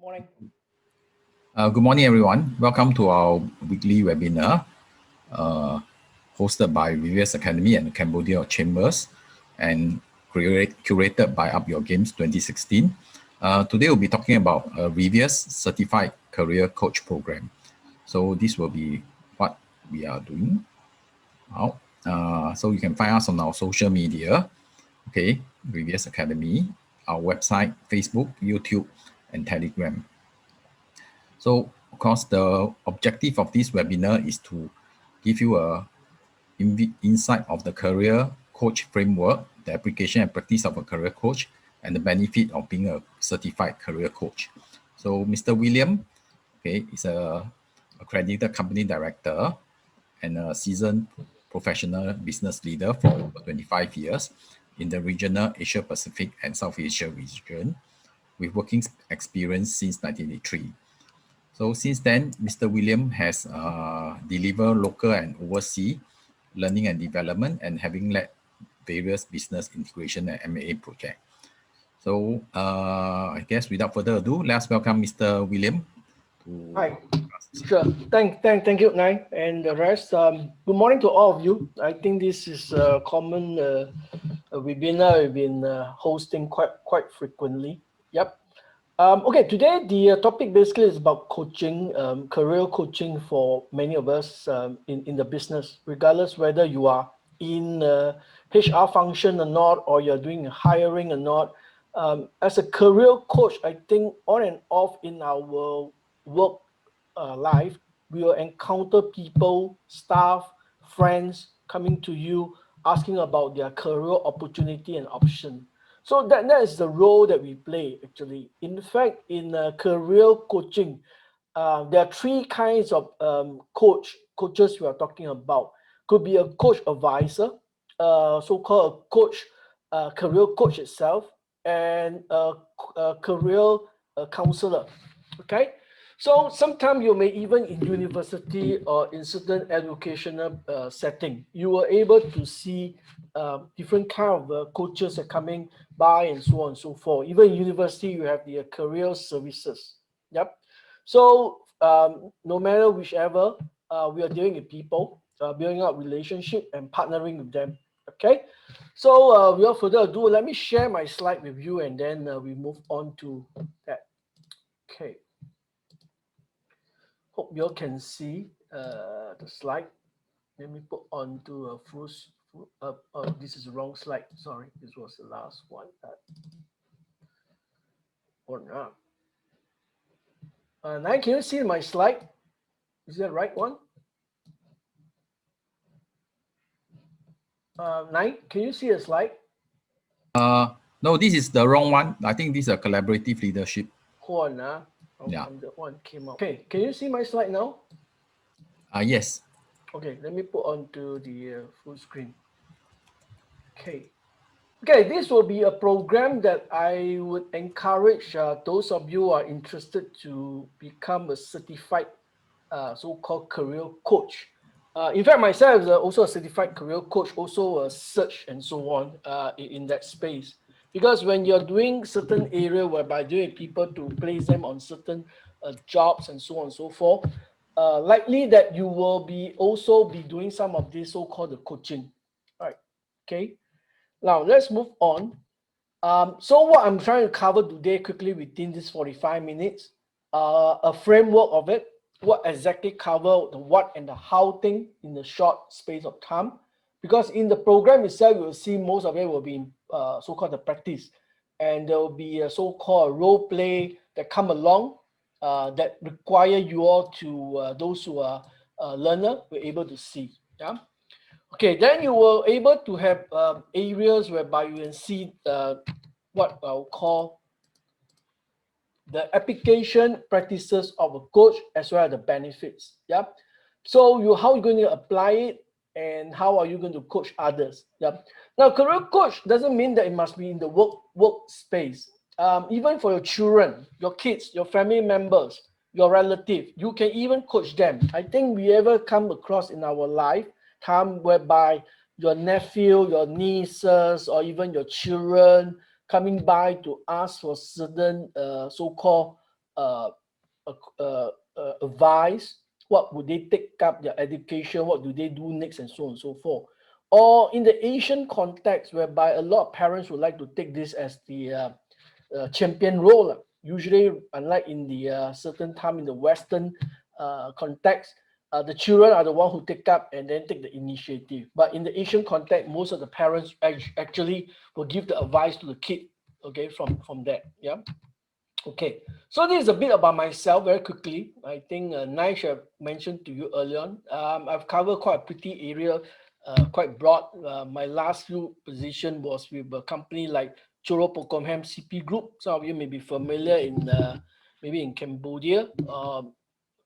Morning. Good morning, everyone. Welcome to our weekly webinar hosted by Reveres Academy and Cambodia Chambers and curated by Up Your Games 2016. Today, we'll be talking about Reveres Certified Career Coach Program. So this will be what we are doing now. So you can find us on our social media, okay, Reveres Academy, our website, Facebook, YouTube, and Telegram. So, of course, the objective of this webinar is to give you a insight of the career coach framework, the application and practice of a career coach, and the benefit of being a certified career coach. So, Mr. William, okay, is a accredited company director and a seasoned professional business leader for over 25 years in the regional Asia Pacific and South Asia region, with working experience since 1983. So since then, Mr. William has delivered local and overseas learning and development and having led various business integration and M&A projects. So I guess without further ado, let's welcome Mr. William. Hi. Sure. Thank you, Nai, and the rest. Good morning to all of you. I think this is a common webinar we've been hosting quite frequently. Yep. Okay, today the topic basically is about coaching, career coaching for many of us in the business, regardless whether you are in HR function or not, or you're doing hiring or not. As a career coach, I think on and off in our work life, we will encounter people, staff, friends coming to you asking about their career opportunity and option. So that is the role that we play actually. In fact, in career coaching, there are three kinds of coaches we are talking about. Could be a coach advisor, so-called a coach, career coach itself, and a career counselor. Okay. So sometimes you may even in university or in certain educational setting, you were able to see different kind of coaches are coming by and so on and so forth. Even in university, you have the career services. Yep. So no matter whichever, we are dealing with people, building up relationship and partnering with them. Okay. So without further ado, let me share my slide with you and then we move on to that. Okay. Hope you all can see the slide. Let me put onto a full. Oh, this is the wrong slide. Sorry, this was the last one. Or not. Now, can you see my slide? Is that the right one? Nine, can you see a slide? No, this is the wrong one. I think this is a collaborative leadership. Hold on. Yeah. The one came out. Okay, can you see my slide now? Yes. Okay, let me put onto the full screen. Okay. Okay, this will be a program that I would encourage those of you who are interested to become a certified so-called career coach. In fact, myself is also a certified career coach, also a search and so on in that space. Because when you're doing certain area whereby doing people to place them on certain jobs and so on and so forth, likely that you will be also be doing some of this so-called the coaching. All right, okay. Now let's move on. So what I'm trying to cover today quickly within this 45 minutes, a framework of it, what exactly cover the what and the how thing in the short space of time. Because in the program itself, you will see most of it will be so-called the practice. And there will be a so-called role play that come along that require you all to, those who are learner, were able to see. Yeah. Okay, then you will able to have areas whereby you can see what I'll call the application practices of a coach as well as the benefits. Yeah. So how are you going to apply it and how are you going to coach others? Yeah. Now, career coach doesn't mean that it must be in the work space. Even for your children, your kids, your family members, your relative, you can even coach them. I think we ever come across in our life time whereby your nephew, your nieces, or even your children coming by to ask for certain so-called uh, advise, what would they take up their education, what do they do next, and so on and so forth. Or in the Asian context, whereby a lot of parents would like to take this as the champion role. Usually, unlike in the certain time in the Western context, the children are the one who take up and then take the initiative. But in the Asian context, most of the parents actually will give the advice to the kid. Okay, from that. Yeah. Okay, so this is a bit about myself very quickly. I think Naish have mentioned to you earlier on. I've covered quite a pretty area, quite broad. My last few position was with a company like Choro Pokomham CP Group. Some of you may be familiar in maybe in Cambodia.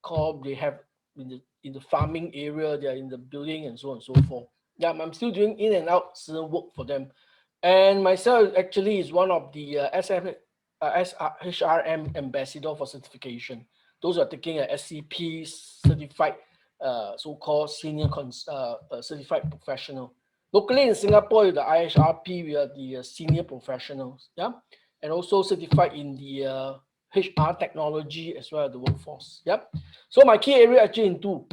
Called they have in the farming area. They are in the building and so on and so forth. Yeah, I'm still doing in and out work for them, and myself actually is one of the SHRM ambassador for certification. Those are taking a SCP certified, so-called senior certified professional. Locally in Singapore, the IHRP, we are the senior professionals, yeah, and also certified in the HR technology as well as the workforce, yep. So my key area actually into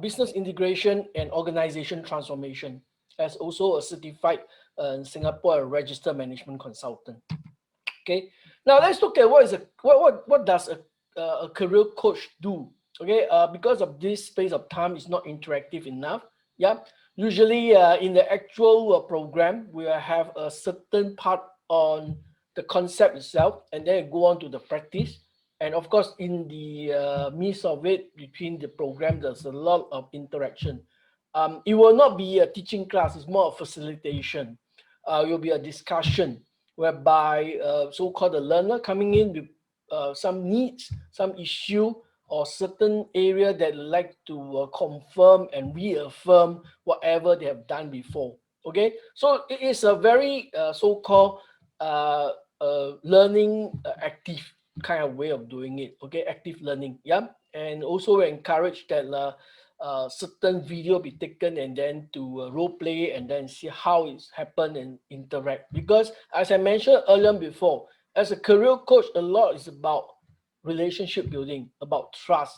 business integration and organization transformation, as also a certified in Singapore registered management consultant. Okay, now let's look at what does a career coach do. Okay, because of this space of time is not interactive enough. Yeah, usually in the actual program we will have a certain part on the concept itself, and then go on to the practice. And of course, in the midst of it, between the program, there's a lot of interaction. It will not be a teaching class; it's more of facilitation. It will be a discussion whereby so-called the learner coming in with some needs, some issue, or certain area that like to confirm and reaffirm whatever they have done before. Okay, so it is a very so-called learning active kind of way of doing it. Okay, active learning. Yeah, and also we encourage that certain video be taken and then to role play and then see how it's happened and interact. Because as I mentioned earlier before, as a career coach, a lot is about relationship building, about trust.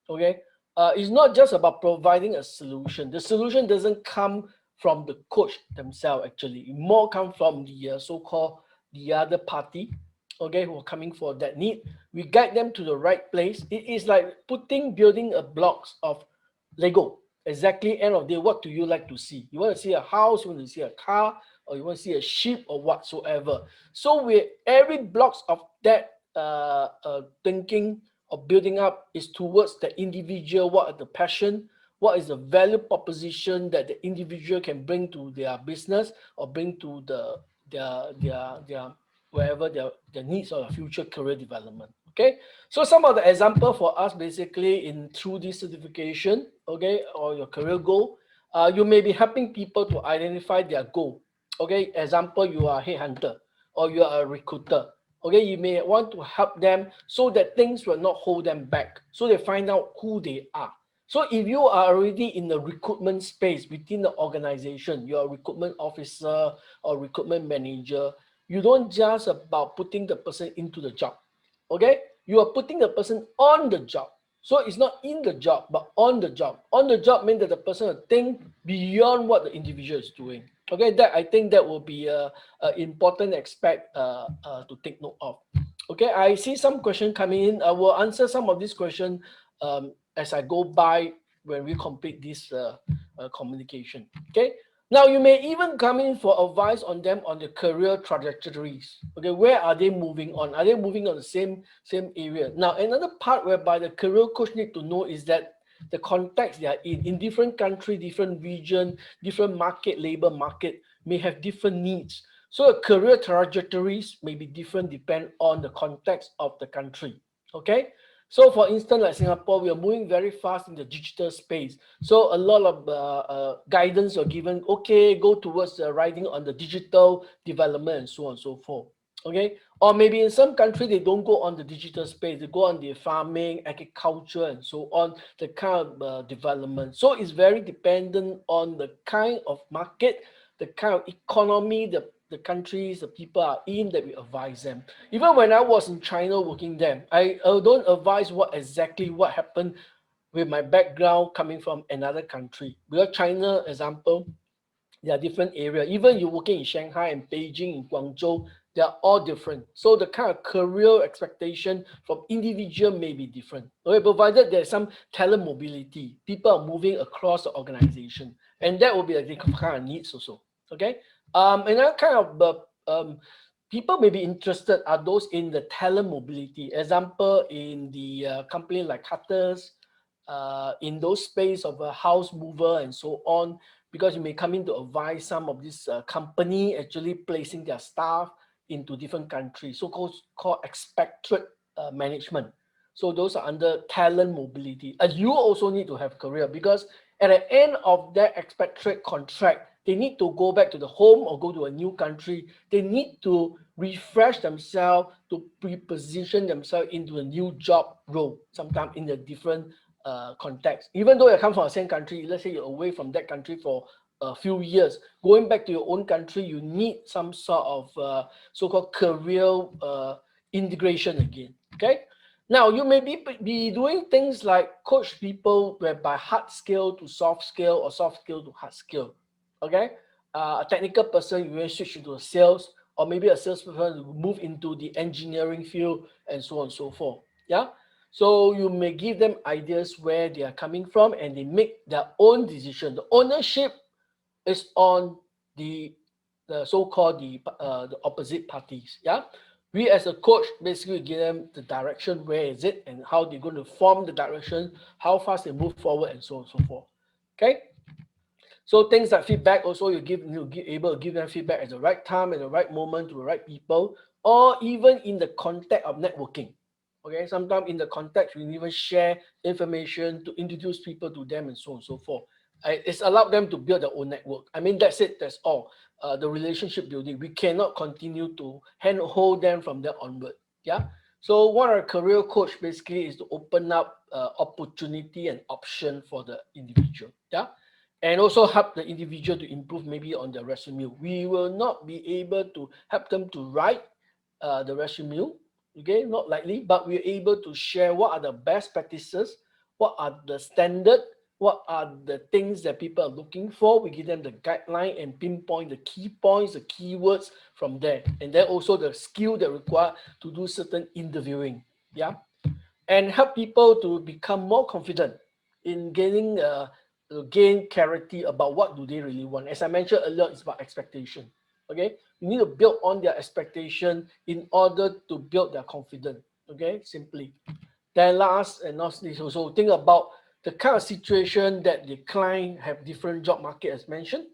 Okay, it's not just about providing a solution. The solution doesn't come from the coach themselves. Actually, it more come from the so-called the other party. Okay, who are coming for that need. We guide them to the right place. It is like building a blocks of Lego. Exactly, end of the day, what do you like to see? You want to see a house, you want to see a car, or you want to see a sheep or whatsoever. So we every blocks of that thinking or building up is towards the individual. What are the passion? What is the value proposition that the individual can bring to their business or bring to their wherever their needs or future career development. Okay, so some of the example for us basically in through this certification, okay, or your career goal, you may be helping people to identify their goal. Okay, example, you are a headhunter or you are a recruiter. Okay, you may want to help them so that things will not hold them back, so they find out who they are. So if you are already in the recruitment space within the organization, you're a recruitment officer or recruitment manager, you don't just about putting the person into the job. Okay, you are putting the person on the job. So it's not in the job but on the job. On the job means that the person will think beyond what the individual is doing. Okay, that I think that will be a important aspect to take note of. Okay, I see some question coming in. I will answer some of these questions as I go by when we complete this communication. Okay, now you may even come in for advice on them on the career trajectories. Okay, where are they moving on? Are they moving on the same area? Now another part whereby the career coach need to know is that the context they are in different country, different region, different market, labor market may have different needs. So career trajectories may be different depend on the context of the country. Okay, so for instance, like Singapore, we are moving very fast in the digital space. So a lot of guidance are given. Okay, go towards riding on the digital development and so on and so forth. Okay, or maybe in some country they don't go on the digital space, they go on the farming, agriculture and so on, the kind of development. So it's very dependent on the kind of market, the kind of economy the countries, the people are in, that we advise them. Even when I was in China working there, I don't advise what happened with my background coming from another country. Because China, example, there are different areas. Even you working in Shanghai and Beijing, in Guangzhou, they are all different. So the kind of career expectation from individual may be different. Okay, provided there's some talent mobility, people are moving across the organization, and that will be a different kind of needs also. Okay, another kind of people may be interested are those in the talent mobility. Example, in the company like Cutters, in those space of a house mover and so on, because you may come in to advise some of this company actually placing their staff into different countries, so called expatriate management. So those are under talent mobility. And you also need to have career, because at the end of that expatriate contract, they need to go back to the home or go to a new country. They need to refresh themselves, to reposition themselves into a new job role, sometimes in a different context. Even though you come from the same country, let's say you're away from that country for a few years, going back to your own country, you need some sort of so-called career integration again. Okay. Now you may be doing things like coach people whereby hard skill to soft skill or soft skill to hard skill. Okay. A technical person, you may switch into a sales, or maybe a salesperson will move into the engineering field, and so on and so forth. Yeah. So you may give them ideas where they are coming from, and they make their own decision. The ownership is on the so-called the opposite parties. Yeah, we as a coach basically give them the direction, where is it, and how they're going to form the direction, how fast they move forward, and so on and so forth. Okay. So things like feedback also, you able to give them feedback at the right time, at the right moment, to the right people, or even in the context of networking. Okay, sometimes in the context we even share information to introduce people to them, and so on and so forth. It's allowed them to build their own network. I mean, that's it. That's all. The relationship building. We cannot continue to handhold them from there onward. Yeah. So one of our career coach basically is to open up opportunity and option for the individual. Yeah, and also help the individual to improve maybe on their resume. We will not be able to help them to write the resume, okay, not likely, but we're able to share what are the best practices, what are the standard, what are the things that people are looking for. We give them the guideline and pinpoint the key points, the keywords from there, and then also the skill that require to do certain interviewing. Yeah, and help people to become more confident in gaining gain clarity about what do they really want. As I mentioned earlier, it's about expectation. Okay, you need to build on their expectation in order to build their confidence. Okay, simply. Then last and not least, also think about the kind of situation that the client have different job market as mentioned,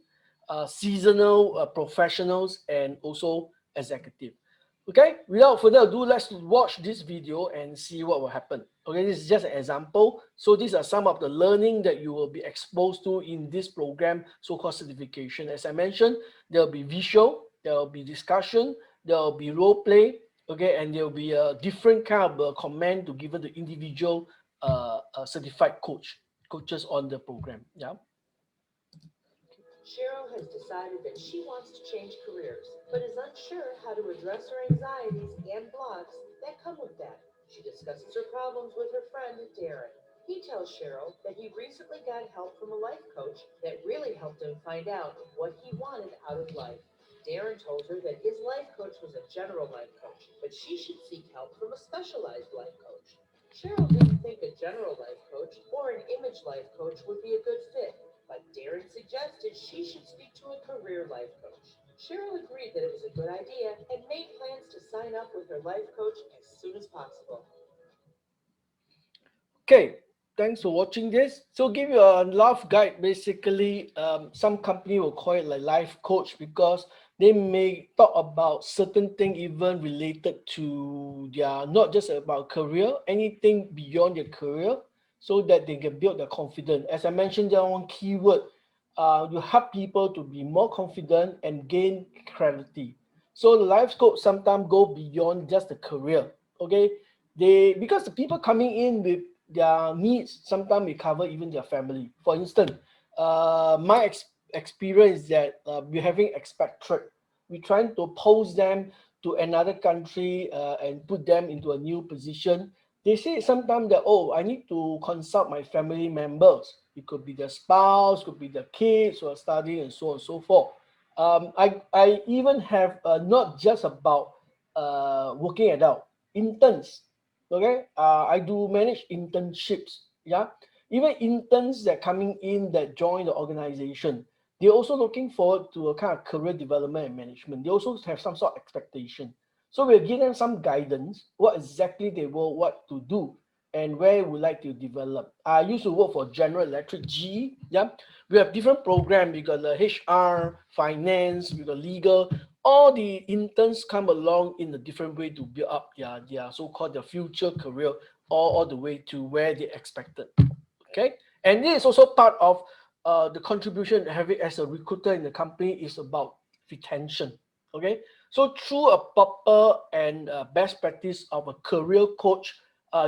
seasonal professionals, and also executive. Okay, without further ado, let's watch this video and see what will happen. Okay, this is just an example. So these are some of the learning that you will be exposed to in this program, so-called certification. As I mentioned, there will be visual, there will be discussion, there will be role play, okay, and there will be a different kind of comment to give the individual certified coaches on the program. Yeah. Cheryl has decided that she wants to change careers, but is unsure how to address her anxieties and blocks that come with that. She discusses her problems with her friend, Darren. He tells Cheryl that he recently got help from a life coach that really helped him find out what he wanted out of life. Darren told her that his life coach was a general life coach, but she should seek help from a specialized life coach. Cheryl didn't think a general life coach or an image life coach would be a good fit, but Darren suggested she should speak to a career life coach. Cheryl agreed that it was a good idea and made plans to sign up with her life coach as soon as possible. Okay, thanks for watching this. So give you a rough guide. Basically, some company will call it like life coach, because they may talk about certain thing even related to their, not just about career, anything beyond their career, so that they can build their confidence. As I mentioned, there one keyword, you help people to be more confident and gain clarity. So the life coach sometimes go beyond just the career. Okay, because the people coming in with their needs sometimes we cover even their family. For instance, my experience that we're having expatriate. We're trying to post them to another country and put them into a new position. They say sometimes that, oh, I need to consult my family members. It could be the spouse, could be the kids who are studying, and so on and so forth. I even have not just about working adult, interns. Okay, I do manage internships. Yeah, even interns that coming in that join the organization, they're also looking forward to a kind of career development and management. They also have some sort of expectation. So we'll give them some guidance, what exactly they will what to do and where we like to develop. I used to work for General Electric G. Yeah, we have different programs. We got the HR, finance, we got legal. All the interns come along in a different way to build up their so-called their future career all the way to where they expected. Okay, and this is also part of the contribution having as a recruiter in the company is about retention. Okay, so through a proper and best practice of a career coach,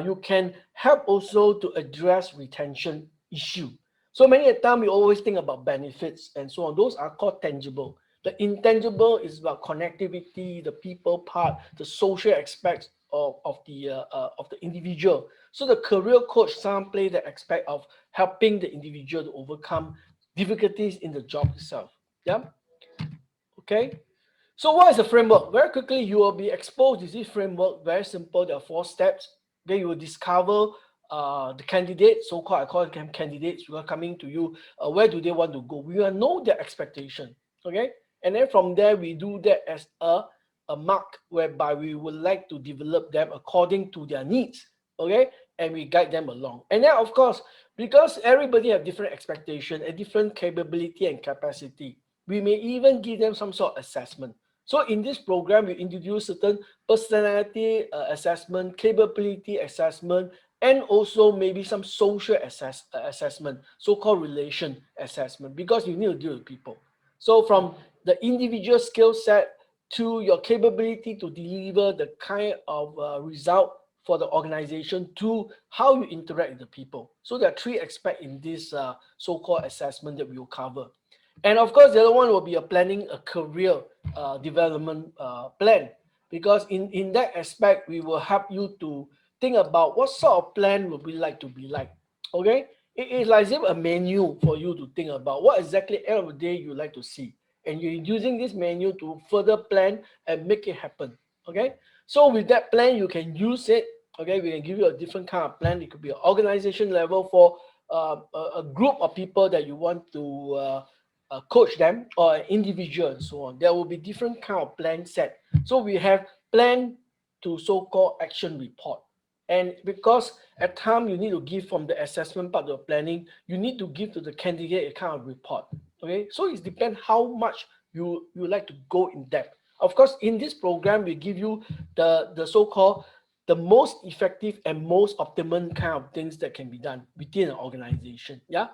you can help also to address retention issue. So many a time we always think about benefits and so on. Those are called tangible. The intangible is about connectivity, the people part, the social aspects of the individual. So the career coach some play the aspect of helping the individual to overcome difficulties in the job itself. Yeah. Okay. So what is the framework? Very quickly, you will be exposed to this framework. Very simple. There are 4 steps. Then you will discover the candidates, so-called I call them candidates who are coming to you. Where do they want to go? We will know their expectation. Okay. And then from there, we do that as a mark whereby we would like to develop them according to their needs. Okay. And we guide them along. And then, of course, because everybody have different expectation and different capability and capacity, we may even give them some sort of assessment. So in this program, we introduce certain personality assessment, capability assessment, and also maybe some social assessment, so-called relation assessment, because you need to deal with people. So from the individual skill set to your capability to deliver the kind of result for the organization to how you interact with the people. So there are 3 aspects in this so-called assessment that we will cover. And of course, the other one will be a planning a career development plan, because in that aspect, we will help you to think about what sort of plan would we like to be like. Okay, it is like a menu for you to think about what exactly end of the day you like to see, and you're using this menu to further plan and make it happen. Okay, so with that plan, you can use it. Okay, we can give you a different kind of plan. It could be an organization level for a group of people that you want to coach them, or an individual and so on. There will be different kind of plan set. So we have plan to so-called action report. And because at time you need to give from the assessment part of the planning, you need to give to the candidate a kind of report. Okay, so it depends how much you like to go in depth. Of course, in this program, we give you the so-called the most effective and most optimum kind of things that can be done within an organization. Yeah.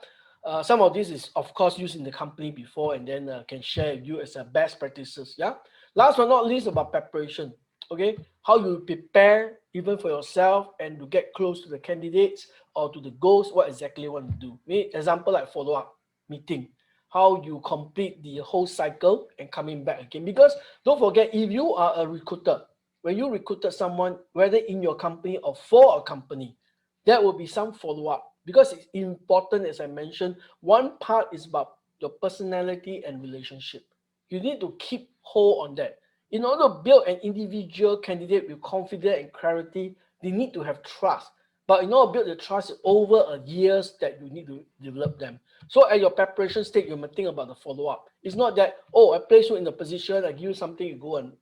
Some of this is of course used in the company before, and then can share with you as a best practices. Yeah. Last but not least, about preparation. Okay, how you prepare even for yourself and to get close to the candidates or to the goals, what exactly you want to do. Example like follow-up meeting, how you complete the whole cycle and coming back again. Because don't forget, if you are a recruiter, when you recruited someone, whether in your company or for a company, there will be some follow-up, because it's important. As I mentioned, one part is about your personality and relationship. You need to keep hold on that. In order to build an individual candidate with confidence and clarity, they need to have trust. But in order to build the trust over a years that you need to develop them. So at your preparation stage, you might think about the follow-up. It's not that, oh, I place you in the position, I give you something, you go and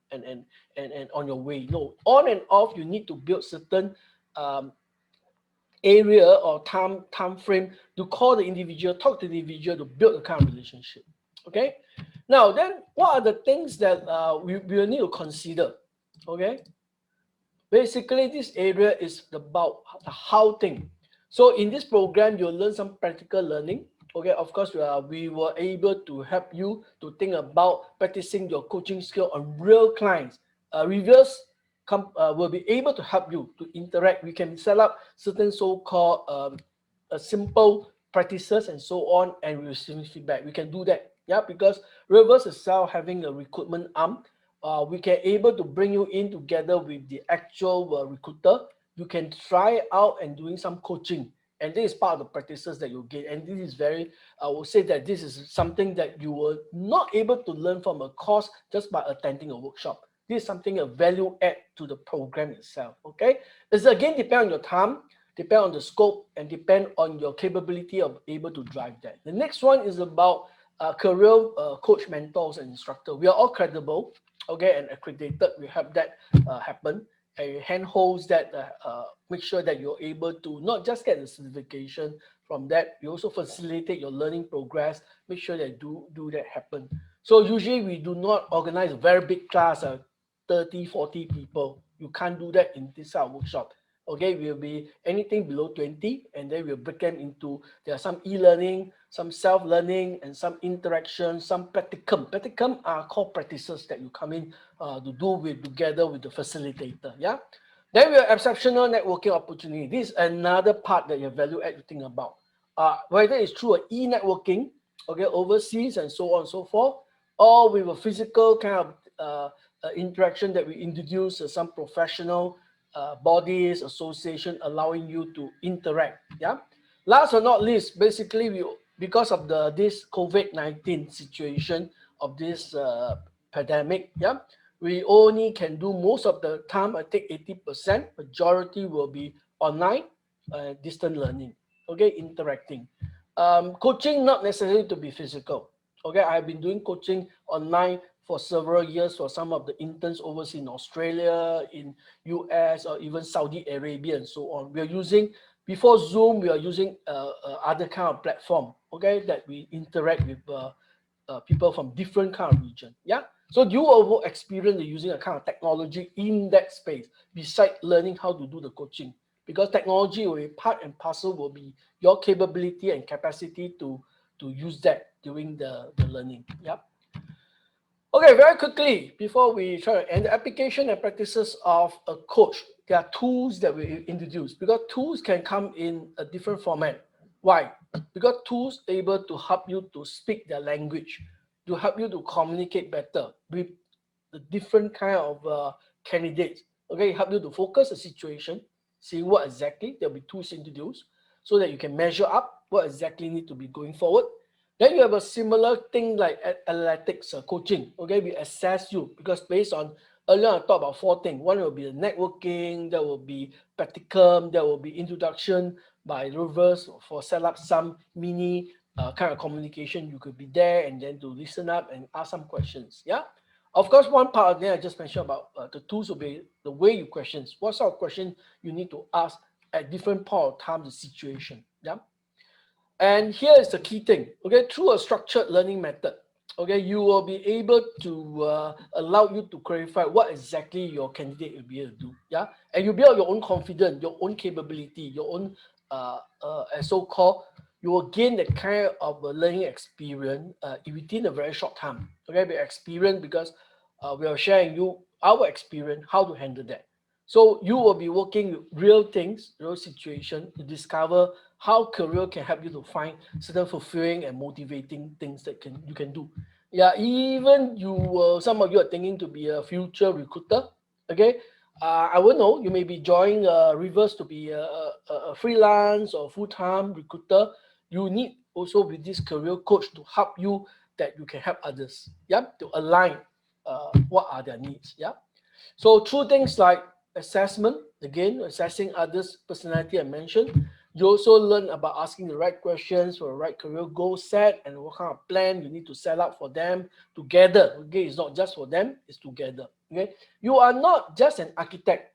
on your way. No, on and off, you need to build certain area or time frame to call the individual, talk to the individual to build a kind of relationship. Okay. Now, then, what are the things that we will need to consider? Okay. Basically, this area is about the how thing. So in this program, you'll learn some practical learning. Okay, of course, we were able to help you to think about practicing your coaching skill on real clients. Reveres will be able to help you to interact. We can set up certain so-called simple practices and so on, and we receive feedback. We can do that. Yeah, because Reveres itself having a recruitment arm, we can able to bring you in together with the actual recruiter. You can try out and doing some coaching, and this is part of the practices that you get. And this is very, I will say that this is something that you were not able to learn from a course just by attending a workshop. This is something a value add to the program itself. Okay, it's again depend on your time, depend on the scope, and depend on your capability of able to drive that. The next one is about career coach, mentors, and instructor. We are all credible, okay, and accredited. We have that happen. And handholds that make sure that you're able to not just get the certification from that, you also facilitate your learning progress, make sure that do that happen. So usually we do not organize a very big class of 30, 40 people. You can't do that in this workshop. Okay, will be anything below 20, and then we'll break them into, there are some e-learning, some self-learning, and some interaction, some practicum. Practicum are core practices that you come in to do with together with the facilitator. Yeah. Then we have exceptional networking opportunity. This is another part that you value add to think about. Whether it's through an e-networking, okay, overseas and so on and so forth, or with a physical kind of interaction that we introduce some professional bodies, association allowing you to interact. Yeah. Last but not least, basically we, because of this COVID-19 situation of this pandemic, yeah, we only can do most of the time. I think 80%, majority will be online, distant learning. Okay, interacting. Coaching not necessarily to be physical. Okay, I've been doing coaching online for several years for some of the interns overseas in Australia, in US, or even Saudi Arabia and so on. We are using, before Zoom, we are using other kind of platform, okay, that we interact with people from different kind of region. Yeah. So you will experience using a kind of technology in that space, besides learning how to do the coaching, because technology will be part and parcel, will be your capability and capacity to use that during the learning. Yeah. Okay, very quickly, before we try to end, the application and practices of a coach. There are tools that we introduce, because tools can come in a different format. Why? Because tools able to help you to speak their language, to help you to communicate better with the different kind of candidates. Okay, help you to focus the situation, see what exactly there'll be tools introduced, so that you can measure up what exactly need to be going forward. Then you have a similar thing like analytics coaching. Okay, we assess you, because based on, earlier I talked about 4 things. One will be the networking, there will be practicum, there will be introduction by Reveres for set up some mini kind of communication. You could be there and then to listen up and ask some questions. Yeah. Of course, one part of that I just mentioned about the tools will be the way you questions. What sort of question you need to ask at different part of time, the situation. Yeah. And here is the key thing, okay, through a structured learning method, okay, you will be able to allow you to clarify what exactly your candidate will be able to do, yeah, and you build your own confidence, your own capability, your own so-called, you will gain the kind of learning experience within a very short time, okay, the experience, because we are sharing you our experience, how to handle that. So you will be working with real things, real situation to discover how career can help you to find certain fulfilling and motivating things that you can do. Yeah, even you some of you are thinking to be a future recruiter. Okay, I will know you may be joining Reveres to be a freelance or full-time recruiter. You need also with this career coach to help you, that you can help others. Yeah, to align what are their needs. Yeah. So through things like assessment, again, assessing others' personality I mentioned, you also learn about asking the right questions for the right career goal set and what kind of plan you need to set up for them together. Okay, it's not just for them, it's together. Okay, you are not just an architect.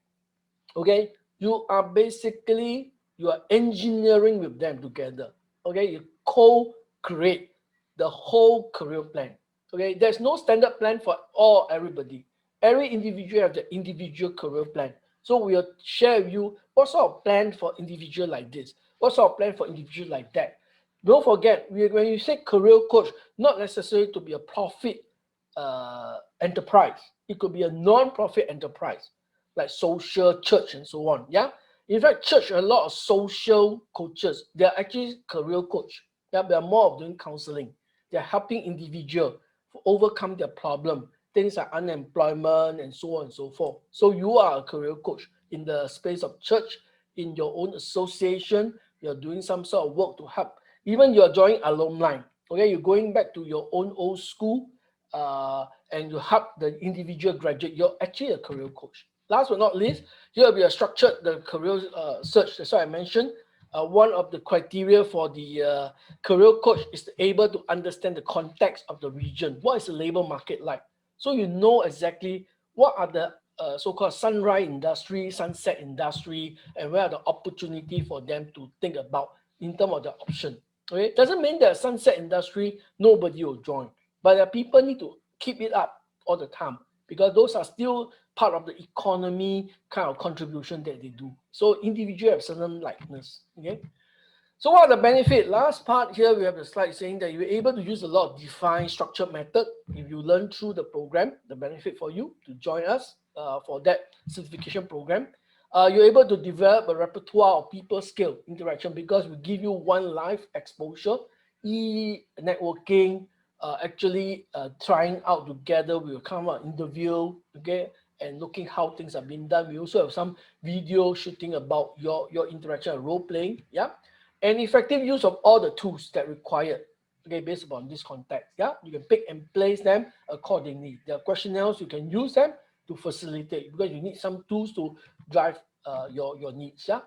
Okay, you are basically, you are engineering with them together. Okay, you co-create the whole career plan. Okay, there's no standard plan for everybody. Every individual have the individual career plan. So we'll share with you what sort of plan for individual like this, what sort of plan for individual like that. Don't forget, when you say career coach, not necessarily to be a profit enterprise. It could be a non-profit enterprise, like social church and so on. Yeah. In fact, church, a lot of social coaches, they are actually career coach. Yeah, they are more of doing counseling. they're helping individual to overcome their problem, things like unemployment and so on and so forth. So you are a career coach in the space of church, in your own association, you're doing some sort of work to help. Even you're joining alumni, okay, you're going back to your own old school and you help the individual graduate, you're actually a career coach. Last but not least, here will be a structured the career search. That's why I mentioned one of the criteria for the career coach is to able to understand the context of the region. What is the labor market like? So you know exactly what are the so-called sunrise industry, sunset industry, and where are the opportunity for them to think about in terms of the option. Okay, doesn't mean that sunset industry nobody will join, but the people need to keep it up all the time because those are still part of the economy kind of contribution that they do. So individual have certain likeness. Okay. So what are the benefits? Last part here, we have the slide saying that you're able to use a lot of defined structured method. If you learn through the program, the benefit for you to join us for that certification program. You're able to develop a repertoire of people skill interaction because we give you one live exposure, networking, actually trying out together. We will come out interview, okay, and looking how things are being done. We also have some video shooting about your interaction and role playing, yeah, and effective use of all the tools that required, okay, based upon this context, yeah. You can pick and place them accordingly. There are questionnaires, you can use them to facilitate because you need some tools to drive your needs, yeah.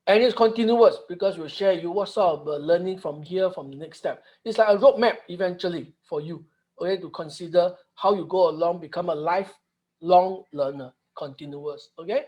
And it's continuous because we'll share you what sort of learning from here, from the next step. It's like a roadmap eventually for you, okay, to consider how you go along, become a lifelong learner, continuous, okay.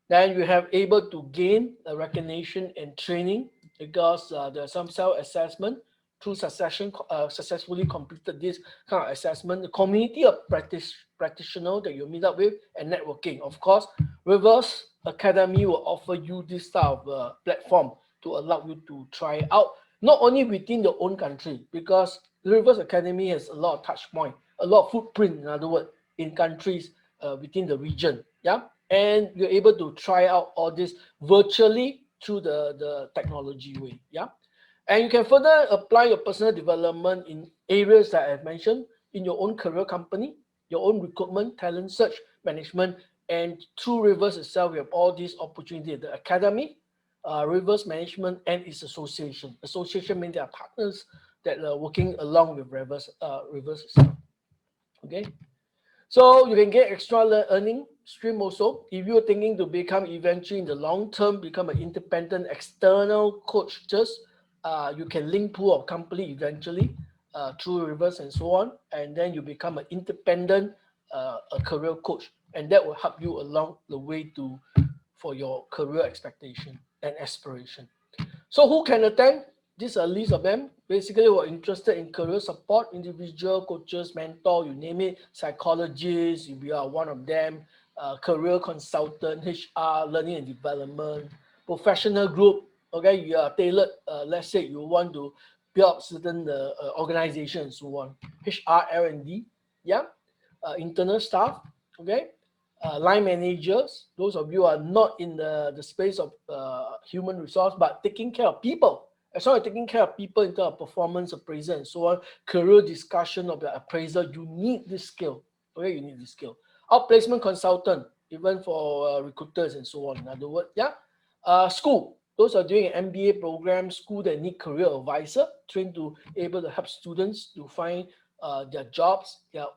Then you have able to gain a recognition and training because there's some self-assessment through successfully completed this kind of assessment. The community of practitioners that you meet up with and networking. Of course, Reveres Academy will offer you this type of platform to allow you to try out, not only within your own country, because Reveres Academy has a lot of touch point, a lot of footprint, in other words, in countries within the region. Yeah. And you're able to try out all this virtually through the technology way. Yeah. And you can further apply your personal development in areas that I've mentioned in your own career company, your own recruitment, talent search, management, and through Reveres itself, we have all these opportunities. The academy, Reveres management, and its association. Association means they are partners that are working along with Reveres itself. Okay. So you can get extra earning stream also. If you're thinking to become eventually in the long term, become an independent external coach, just you can link pool of company eventually through Reveres and so on, and then you become an independent a career coach, and that will help you along the way for your career expectation and aspiration. So who can attend? This is a list of them. Basically, we're interested in career support, individual coaches, mentor, you name it, psychologists, if you are one of them, career consultant, HR, learning and development, professional group, okay, you are tailored, let's say you want to build up certain organization and so on, HR, L&D, yeah, internal staff, okay, line managers, those of you are not in the space of human resource, but taking care of people. As long as taking care of people in terms of performance appraisal and so on, career discussion of the appraisal, you need this skill. Okay, you need this skill. Outplacement consultant, even for recruiters and so on. In other words, yeah. School, those are doing an MBA program, school that need career advisor, trained to able to help students to find their jobs, their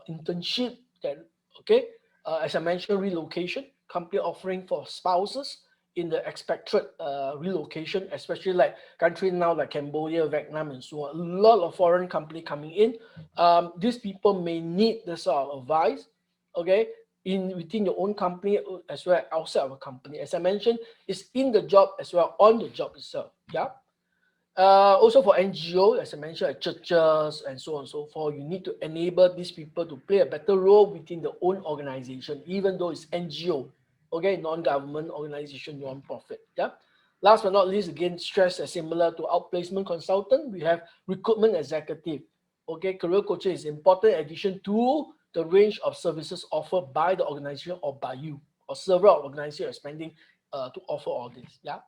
internship, that okay. As I mentioned, relocation, company offering for spouses in the expatriate relocation, especially like countries now like Cambodia, Vietnam, and so on. A lot of foreign company coming in. These people may need this sort of advice, okay, within your own company as well as outside of a company. As I mentioned, it's in the job as well, on the job itself. Yeah. Also for NGO, as I mentioned, like churches and so on and so forth, you need to enable these people to play a better role within their own organization, even though it's NGO, okay, non-government organization, non-profit. Yeah. Last but not least, again, stress as similar to outplacement consultant, we have recruitment executive. Okay, career coaching is important addition to the range of services offered by the organization or by you, or several organizations are spending to offer all this. Yeah.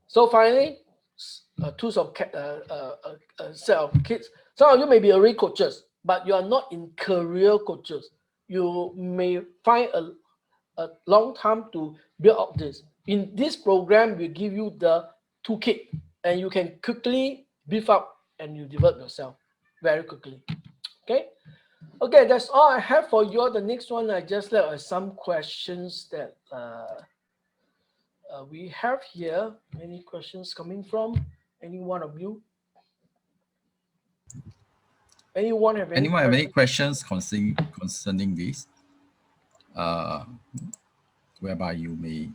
So finally, tools of set of kits. Some of you may be already coaches, but you are not in career coaches. You may find a long time to build up this. In this program, we give you the toolkit, and you can quickly beef up and you develop yourself very quickly. Okay. Okay, that's all I have for you. The next one, I just left some questions that we have here. Any questions coming from any one of you? Anyone have any Anyone have any questions? questions concerning this? Whereby you may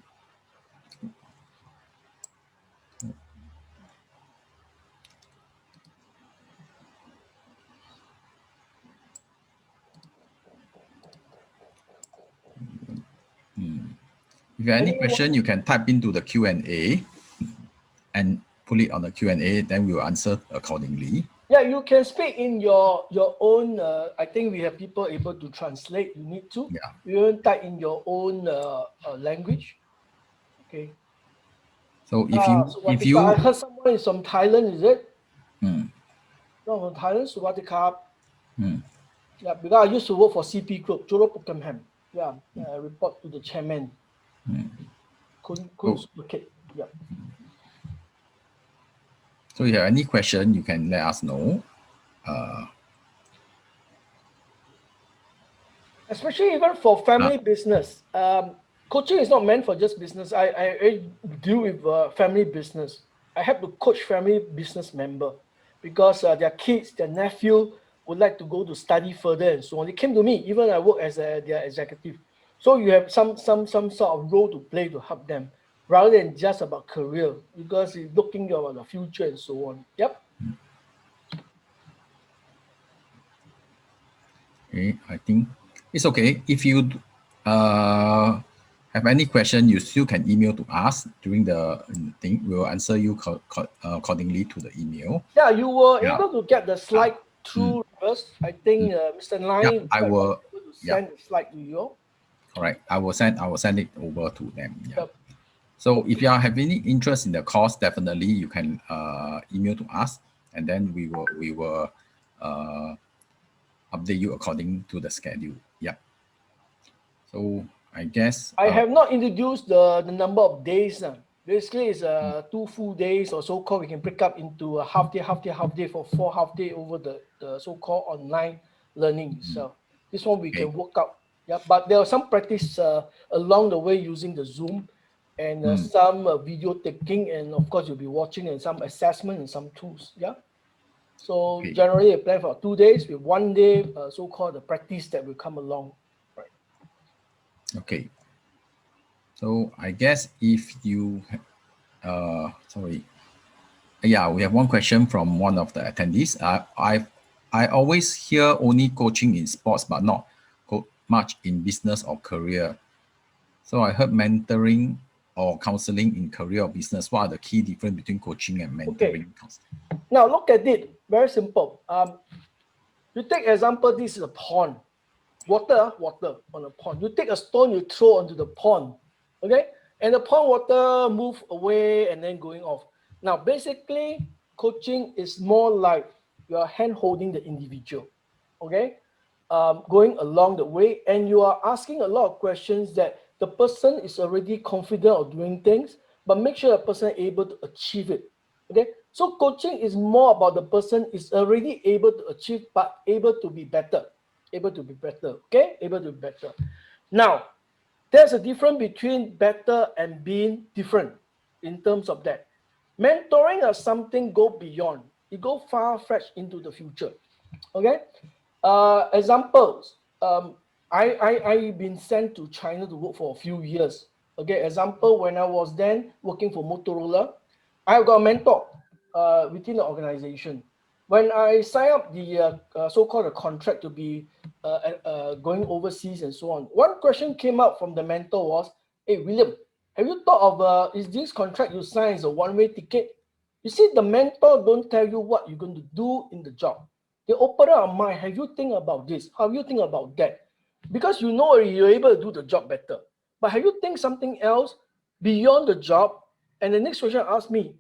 if you have any question, you can type into the Q&A and put it on the Q&A, then we will answer accordingly. Yeah, you can speak in your own. I think we have people able to translate. You need to. Yeah. You can type in your own language. Okay. So if I you heard someone is from Thailand, is it? mm, No, from Thailand, Suwatika. mm, Yeah, because I used to work for CP Group, Juro Pukenham. Yeah, I report to the chairman. Kun Superkit. Yeah. so if you have any question, you can let us know. Especially even for family business. Coaching is not meant for just business. I deal with family business. I have to coach family business member because their kids, their nephew would like to go to study further and so on. They came to me, even I work as their executive. So you have some sort of role to play to help them rather than just about career because it's looking about the future and so on. Yep. Okay, I think it's okay. If you have any question, you still can email to us during the thing. We will answer you accordingly to the email. Yeah, you were Yeah. able to get the slide through us. I think Mr. Nine I will. able to Yeah. send the slide to you. Correct. I will send it over to them. Yeah. Yep. So if you have any interest in the course, definitely you can email to us, and then we will update you according to the schedule. Yeah. So I guess I have not introduced the number of days. Basically, it's 2 full days or so-called. We can break up into a half day for 4 half day over the so-called online learning. So this one we can work out. Yeah, but there are some practice along the way using the Zoom and some video taking, and of course you'll be watching, and some assessment and some tools. Yeah. So generally, I plan for 2 days with 1 day so-called the practice that will come along. Right. Okay. So I guess if you, sorry, yeah, we have one question from one of the attendees. I always hear only coaching in sports, but not much in business or career. So I heard mentoring or counseling in career or business. What are the key difference between coaching and mentoring? Okay. Now look at it. Very simple. You take example. This is a pond. Water on a pond. You take a stone, you throw onto the pond. Okay, and the pond water move away and then going off. Now, basically, coaching is more like you are hand holding the individual. Okay, going along the way, and you are asking a lot of questions that the person is already confident of doing things, but make sure the person is able to achieve it. Okay, so coaching is more about the person is already able to achieve, but able to be better. Okay, able to be better. Now, there's a difference between better and being different in terms of that. Mentoring is something go beyond. It go far-fetched into the future. Okay. Examples. I've been sent to China to work for a few years. Okay. Example, when I was then working for Motorola, I got a mentor within the organization. When I signed up the so-called contract to be going overseas and so on, one question came up from the mentor was, "Hey, William, have you thought of is this contract you sign is a one-way ticket?" You see, the mentor don't tell you what you're going to do in the job. They open up your mind. Have you think about this? Have you think about that? Because you know you're able to do the job better. But have you think something else beyond the job? And the next question asked me,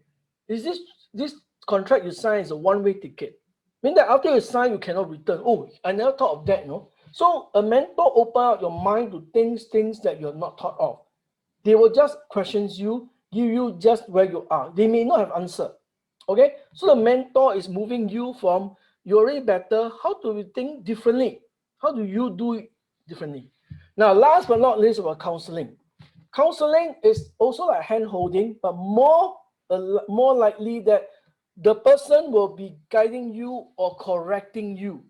is this contract you sign is a one-way ticket? Mean that after you sign, you cannot return. Oh, I never thought of that, no? So a mentor open up your mind to things that you're not thought of. They will just questions you, give you just where you are. They may not have answer. Okay, so the mentor is moving you from you're already better. How do you think differently? How do you do it differently? Now, last but not least, about counseling. Counseling is also like hand holding, but more likely that the person will be guiding you or correcting you.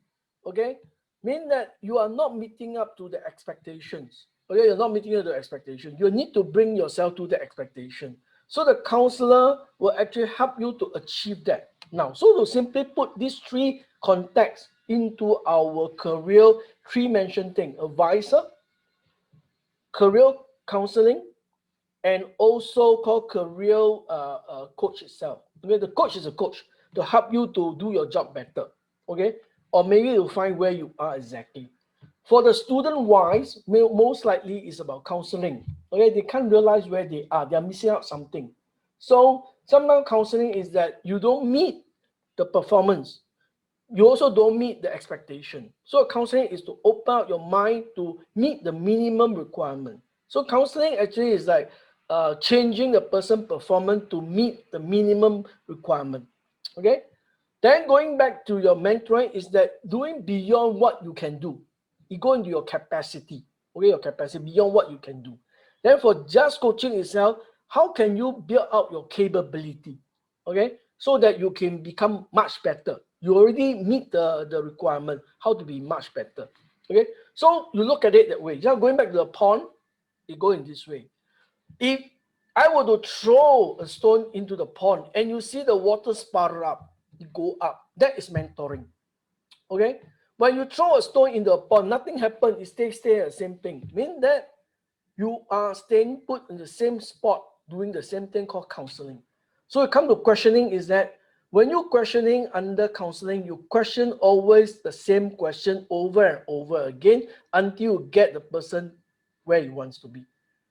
Okay, mean that you are not meeting up to the expectations. Okay, you're not meeting up to the expectation. You need to bring yourself to the expectation. So the counselor will actually help you to achieve that. Now, so to simply put these three contexts into our career three mentioned thing: advisor, career counseling, and also called career coach itself. Okay, the coach is a coach to help you to do your job better. Okay, or maybe to find where you are exactly. For the student wise, most likely is about counseling. Okay, they can't realize where they are. They are missing out something. So sometimes counseling is that you don't meet the performance, you also don't meet the expectation. So counseling is to open up your mind to meet the minimum requirement. So counseling actually is like changing the person performance to meet the minimum requirement. Okay. Then going back to your mentoring is that doing beyond what you can do. You go into your capacity. Okay, your capacity beyond what you can do. Then for just coaching itself, how can you build out your capability? Okay, so that you can become much better. You already meet the requirement, how to be much better. Okay, so you look at it that way. Just going back to the pond, you go in this way. If I were to throw a stone into the pond and you see the water sputter up, it go up, that is mentoring. Okay, when you throw a stone into a pond, nothing happens, it stays the same thing. Mean that you are staying put in the same spot doing the same thing called counseling. So it come to questioning is that when you're questioning under counseling, you question always the same question over and over again until you get the person where he wants to be.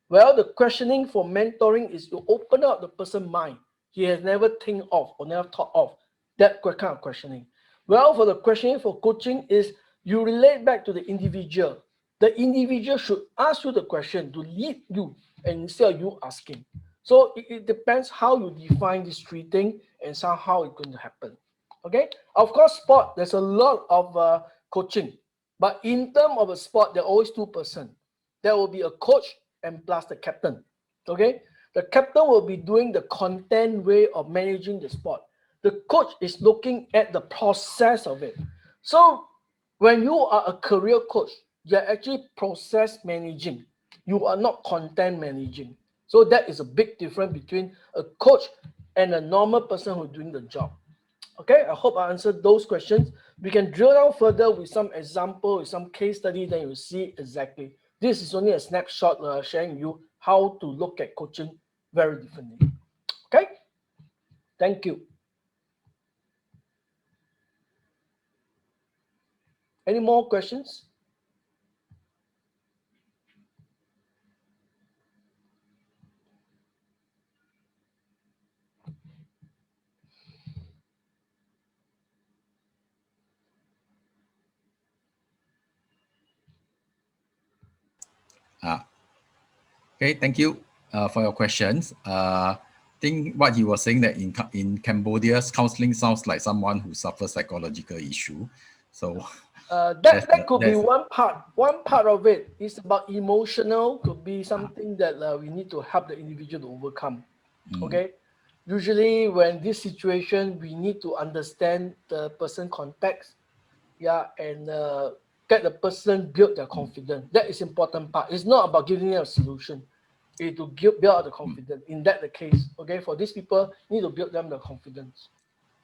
Well, the questioning for mentoring is to open up the person's mind. He has never think of or never thought of that kind of questioning. Well, for the questioning for coaching is you relate back to the individual. The individual should ask you the question to lead you and instead of you asking. So it depends how you define these three things and somehow it's going to happen. Okay. Of course, sport, there's a lot of coaching. But in terms of a sport, there are always two persons. There will be a coach and plus the captain. Okay. The captain will be doing the content way of managing the sport. The coach is looking at the process of it. So when you are a career coach, you're actually process managing. You are not content managing. So that is a big difference between a coach and a normal person who's doing the job. Okay, I hope I answered those questions. We can drill down further with some example, with some case study, then you'll see exactly. This is only a snapshot sharing you how to look at coaching very differently. Okay, thank you. Any more questions? Okay, thank you for your questions. I think what you were saying that in Cambodia's counseling sounds like someone who suffers psychological issue. So that could be one part. One part of it is about emotional, could be something that we need to help the individual to overcome. Okay. Usually when this situation, we need to understand the person context, yeah, and get the person build their confidence. That is important part. It's not about giving them a solution. It's to build out the confidence. In that the case, okay, for these people, need to build them the confidence.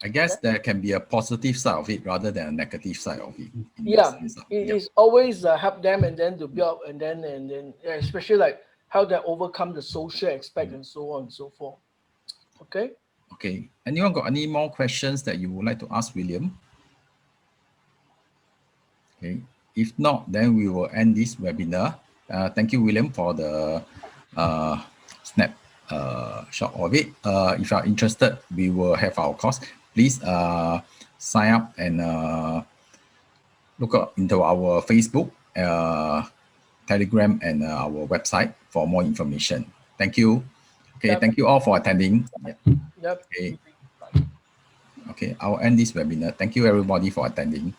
I guess there can be a positive side of it rather than a negative side of it. Yeah, it is always help them and then to build and then especially like how they overcome the social aspect and so on and so forth. Okay. Okay. Anyone got any more questions that you would like to ask William? Okay. If not, then we will end this webinar. Thank you, William, for the shot of it. If you are interested, we will have our course. Please sign up and look up into our Facebook, Telegram, and our website for more information. Thank you. Okay, Yep. thank you all for attending. Yeah. Yep. Okay. Okay, I'll end this webinar. Thank you everybody for attending.